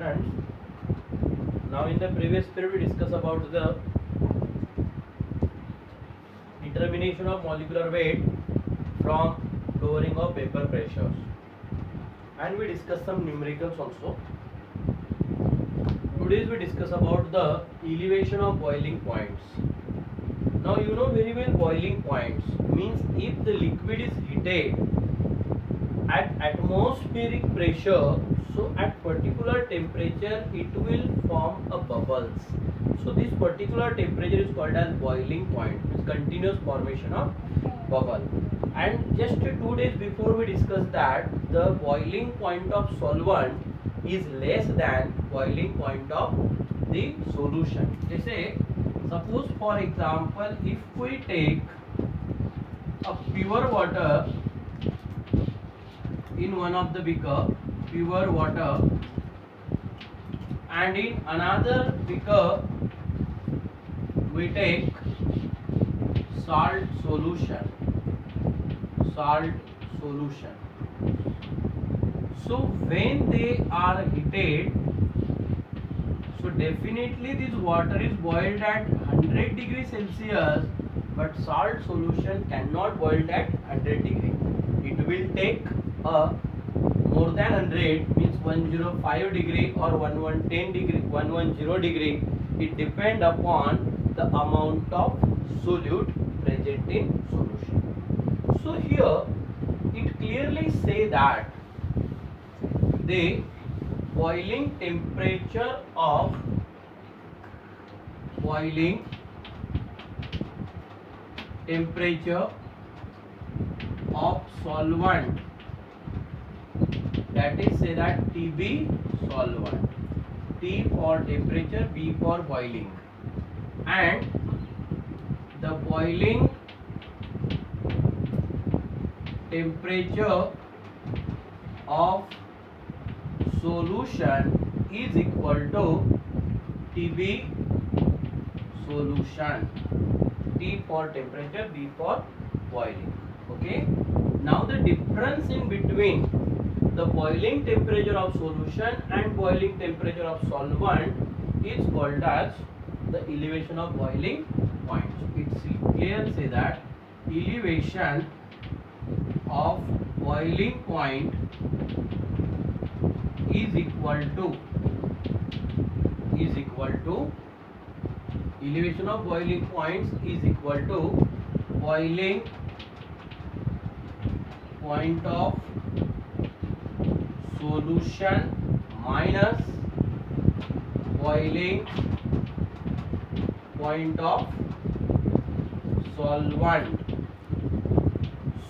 students. Now in the previous period we discussed about the determination of molecular weight from lowering of vapor pressures, and we discussed some numericals also. Today we discuss about the elevation of boiling points. Now you know very well boiling points means if the liquid is heated at atmospheric pressure, so at particular temperature it will form a bubbles. So this particular temperature is called as boiling point, it's continuous formation of bubble. And just 2 days before we discussed that the boiling point of solvent is less than boiling point of the solution. Let's say, suppose for example, if we take a pure water in one of the beaker, pure water, and in another beaker we take salt solution. So when they are heated, so definitely this water is boiled at 100 degrees Celsius, but salt solution cannot boil at 100 degree. It will take a more than 100, means 105 degree or 1110 degree, 110 degree. It depends upon the amount of solute present in solution. So here it clearly say that the boiling temperature of solvent, that is say that TB solvent, T for temperature, B for boiling, and the boiling temperature of solution is equal to TB solution, T for temperature, B for boiling. Okay, now the difference in between the boiling temperature of solution and boiling temperature of solvent is called as the elevation of boiling point. It's clear say that elevation of boiling point is equal to elevation of boiling points is equal to boiling point of solution minus boiling point of solvent.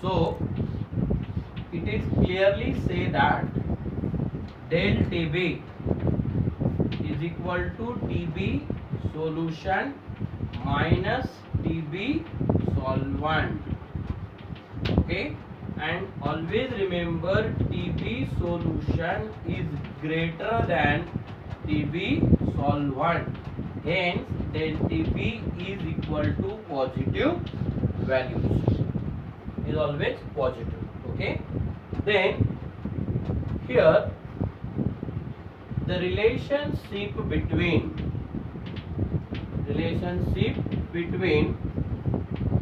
So it is clearly say that del TB is equal to TB solution minus TB solvent. Okay, and always remember TB solution is greater than TB solvent, hence del TB is equal to positive values, is always positive. Okay, then here the relationship between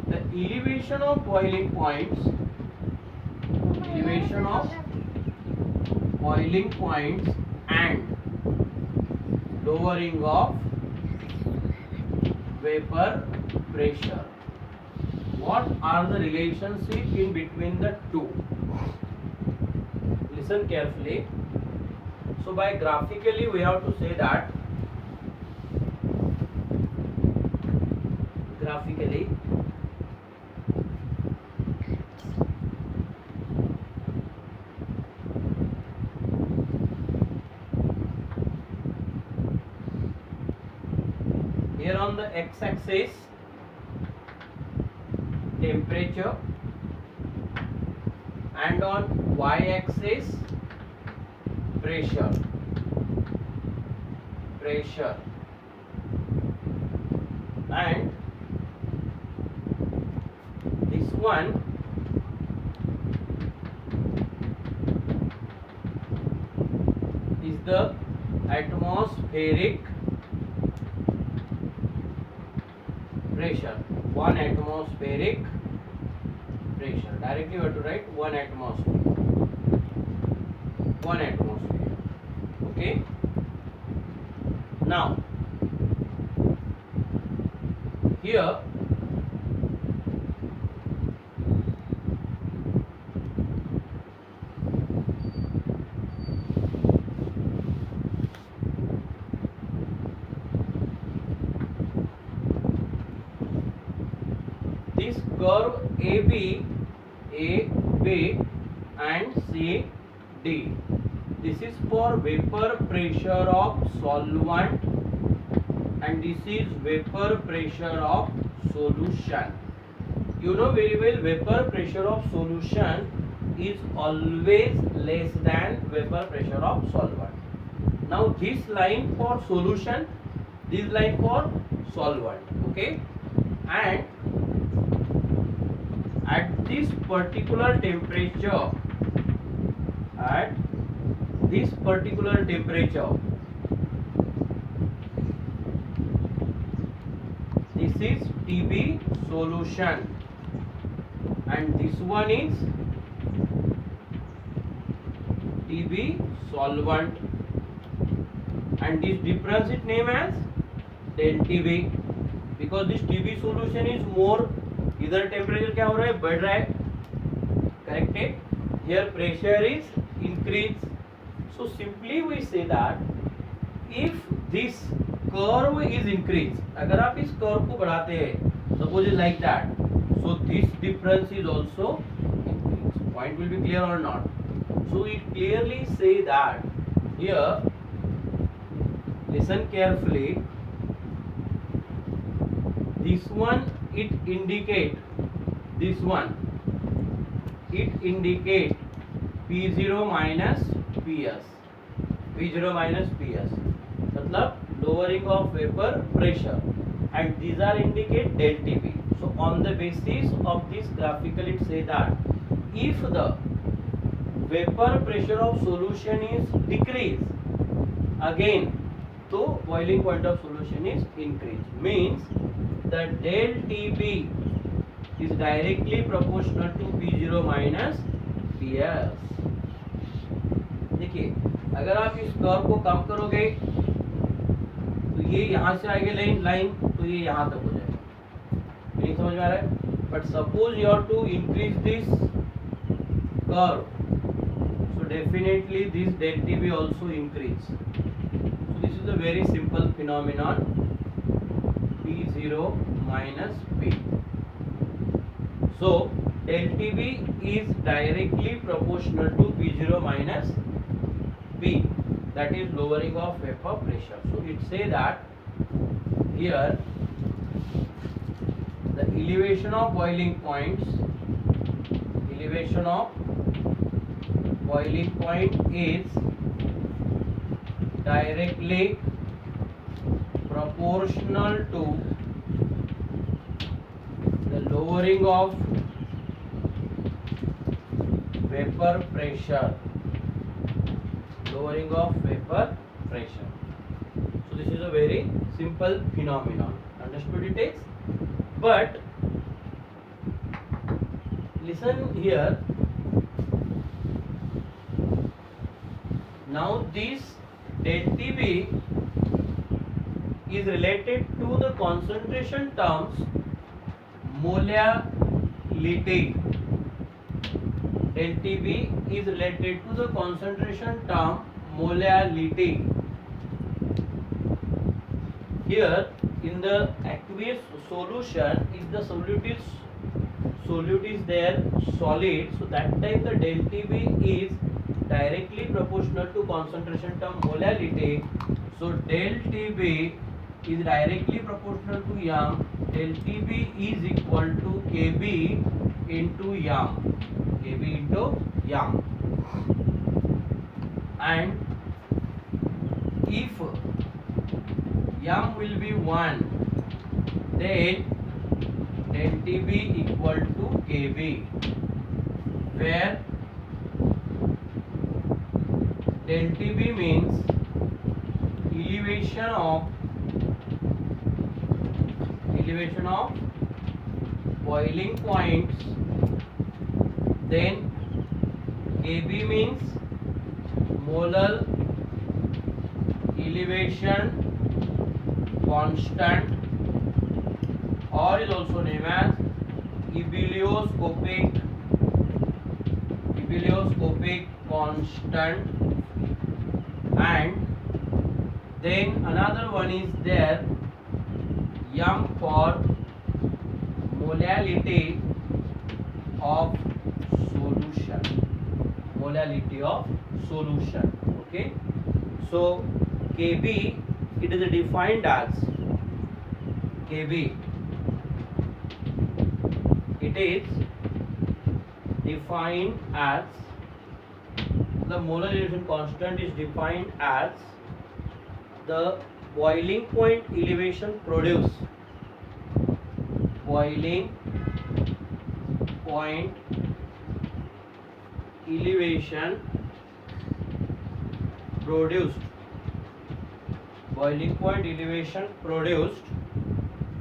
the elevation of boiling points and lowering of vapor pressure. What are the relationship in between the two? Listen carefully. So by graphically we have to say that here on the x-axis temperature and on y-axis pressure. And this one is the atmospheric pressure. 1 atmospheric pressure. Directly we have to write 1 atmosphere. 1 atmosphere. Okay. Now here this curve AB and CD. This is for vapor pressure of solvent and this is vapor pressure of solution. You know very well vapor pressure of solution is always less than vapor pressure of solvent. Now this line for solution, this line for solvent, okay, and at this particular temperature, this is TB solution and this one is TB solvent and this difference is named as del TB because this TB solution is more, इधर temperature क्या हो रहा है, बढ़ रहा है, corrected, here pressure is increased. So simply we say that if this curve is increased, अगर आप इस curve को बढ़ाते हैं, suppose it like that, so this difference is also increased. Point will be clear or not? So it clearly say that here, listen carefully, this one it indicate, this one it indicate P0 minus PS, P0 minus PS मतलब lowering of vapor pressure and these are indicate del TB. So on the basis of this graphical it say that if the vapor pressure of solution is decreased, again so boiling point of solution is increased, means the del TB is directly proportional to P0 minus PS. देखिए अगर आप इस curve को कम करोगे तो ये यहाँ से आएगा लाइन तो ये यहाँ तक हो जाएगा, नहीं समझ में आ रहा है? But suppose you have to increase this curve, so definitely this del TB also increase. So this is a very simple phenomenon, P0 minus P. So del TB is directly proportional to P0 minus P, that is lowering of vapor pressure. So it say that here the elevation of boiling points, elevation of boiling point is directly proportional to the lowering of vapor pressure, lowering of vapor pressure. So this is a very simple phenomenon, understood it is? But listen here, now this del TB is related to the concentration terms molality. Del TB is related to the concentration term molality. Here in the aqueous solution, if the solute is there solid, so that time the del TB is directly proportional to concentration term molality. So del TB is directly proportional to YAM. Del TB is equal to Kb into YAM, Kb into YAM. And if YAM will be 1, then del TB equal to Kb, where del TB means elevation of boiling points, then Kb means molar elevation constant, or is also named as ebullioscopic constant. And then another one is there, m for molality of solution. Okay, so Kb, it is defined as the molar elevation constant is defined as the boiling point elevation produced boiling point elevation produced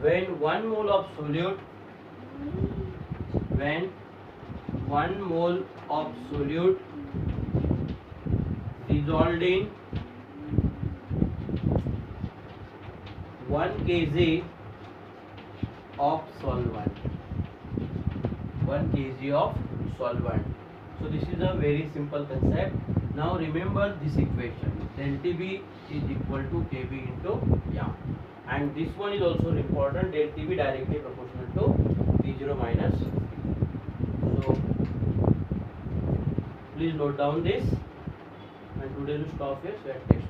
when 1 mole of solute dissolved in 1 kg of solvent. So this is a very simple concept. Now remember this equation, del Tb is equal to Kb into m, and this one is also important, del Tb directly proportional to T0 minus. So please note down this, and today we stop here. So at next.